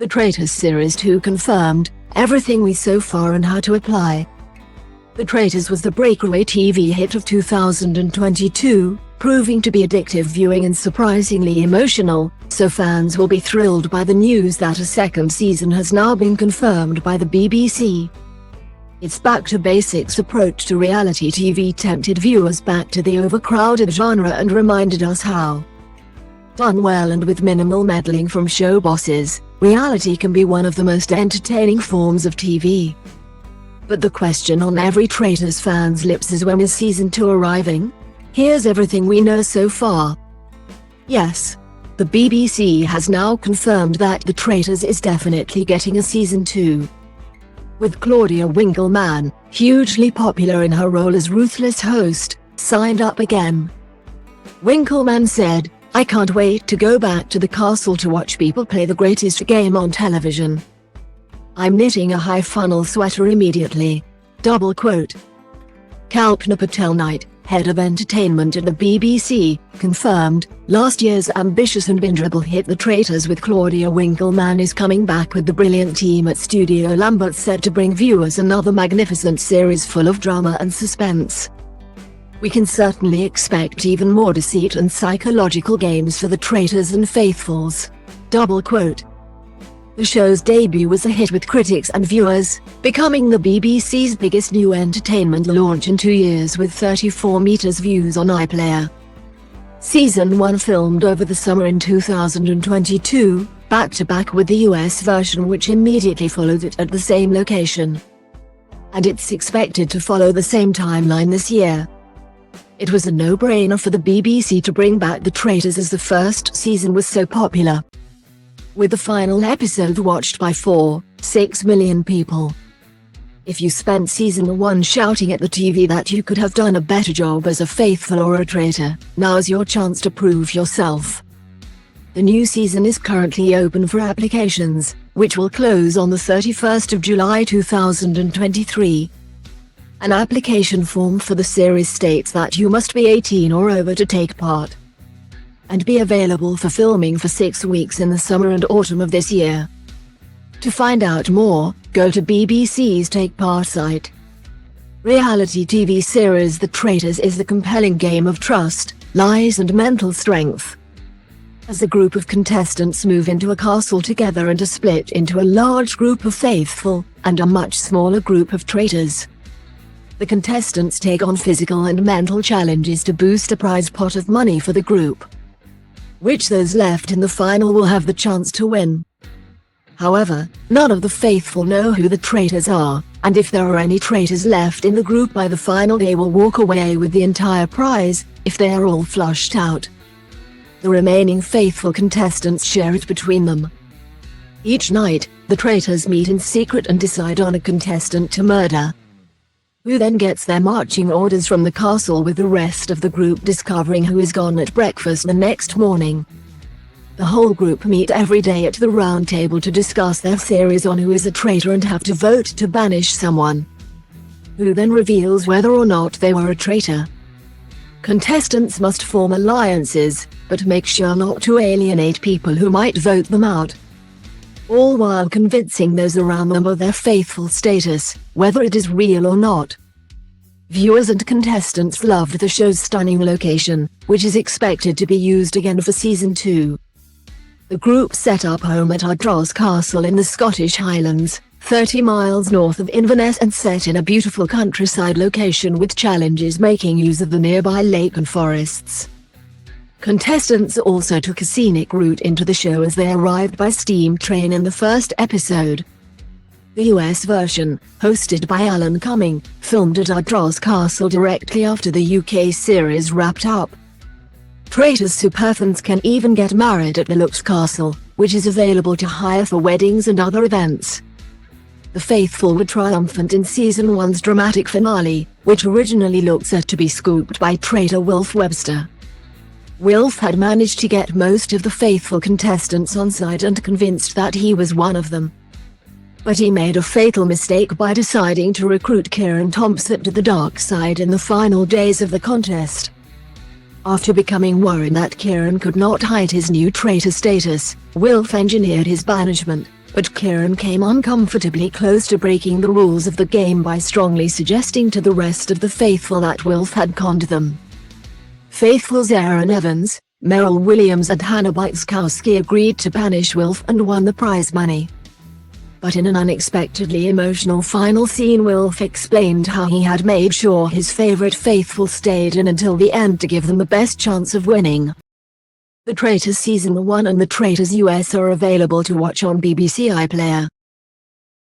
The Traitors Series 2 confirmed everything we so far and how to apply. The Traitors was the breakaway TV hit of 2022, proving to be addictive viewing and surprisingly emotional, so fans will be thrilled by the news that a second season has now been confirmed by the BBC. Its back-to-basics approach to reality TV tempted viewers back to the overcrowded genre and reminded us how, done well and with minimal meddling from show bosses, reality can be one of the most entertaining forms of TV. But the question on every Traitors fan's lips is, when is Season 2 arriving? Here's everything we know so far. Yes, the BBC has now confirmed that The Traitors is definitely getting a Season 2. With Claudia Winkleman, hugely popular in her role as ruthless host, signed up again. Winkleman said, "I can't wait to go back to the castle to watch people play the greatest game on television. I'm knitting a high-funnel sweater immediately." Double quote. Kalpana Patel Knight, head of entertainment at the BBC, confirmed, last year's ambitious and bingeable hit The Traitors with Claudia Winkleman is coming back with the brilliant team at Studio Lambert, set to bring viewers another magnificent series full of drama and suspense. We can certainly expect even more deceit and psychological games for the Traitors and faithfuls. Double quote. The show's debut was a hit with critics and viewers, becoming the BBC's biggest new entertainment launch in 2 years with 34 million views on iPlayer. Season 1 filmed over the summer in 2022, back-to-back with the US version, which immediately followed it at the same location. And it's expected to follow the same timeline this year. It was a no-brainer for the BBC to bring back The Traitors as the first season was so popular, with the final episode watched by 4.6 million people. If you spent Season 1 shouting at the TV that you could have done a better job as a faithful or a traitor, now's your chance to prove yourself. The new season is currently open for applications, which will close on the 31st of July 2023. An application form for the series states that you must be 18 or over to take part, and be available for filming for 6 weeks in the summer and autumn of this year. To find out more, go to BBC's Take Part site. Reality TV series The Traitors is the compelling game of trust, lies and mental strength. As a group of contestants move into a castle together and are split into a large group of faithful, and a much smaller group of traitors. The contestants take on physical and mental challenges to boost a prize pot of money for the group, which those left in the final will have the chance to win. However, none of the faithful know who the traitors are, and if there are any traitors left in the group by the final, they will walk away with the entire prize, if they are all flushed out. The remaining faithful contestants share it between them. Each night, the traitors meet in secret and decide on a contestant to murder, who then gets their marching orders from the castle, with the rest of the group discovering who is gone at breakfast the next morning. The whole group meet every day at the round table to discuss their theories on who is a traitor and have to vote to banish someone, who then reveals whether or not they were a traitor. Contestants must form alliances, but make sure not to alienate people who might vote them out, all while convincing those around them of their faithful status, whether it is real or not. Viewers and contestants loved the show's stunning location, which is expected to be used again for Season 2. The group set up home at Ardros Castle in the Scottish Highlands, 30 miles north of Inverness, and set in a beautiful countryside location with challenges making use of the nearby lake and forests. Contestants also took a scenic route into the show as they arrived by steam train in the first episode. The US version, hosted by Alan Cumming, filmed at Ardros Castle directly after the UK series wrapped up. Traitors superfans can even get married at the Luxe Castle, which is available to hire for weddings and other events. The faithful were triumphant in Season 1's dramatic finale, which originally looked set to be scooped by traitor Wilf Webster. Wilf had managed to get most of the faithful contestants on side and convinced that he was one of them. But he made a fatal mistake by deciding to recruit Kieran Thompson to the dark side in the final days of the contest. After becoming worried that Kieran could not hide his new traitor status, Wilf engineered his banishment, But Kieran came uncomfortably close to breaking the rules of the game by strongly suggesting to the rest of the faithful that Wilf had conned them. Faithfuls Aaron Evans, Merrill Williams and Hannah Byczkowski agreed to banish Wilf and won the prize money. But in an unexpectedly emotional final scene, Wilf explained how he had made sure his favorite faithful stayed in until the end to give them the best chance of winning. The Traitors Season 1 and The Traitors US are available to watch on BBC iPlayer.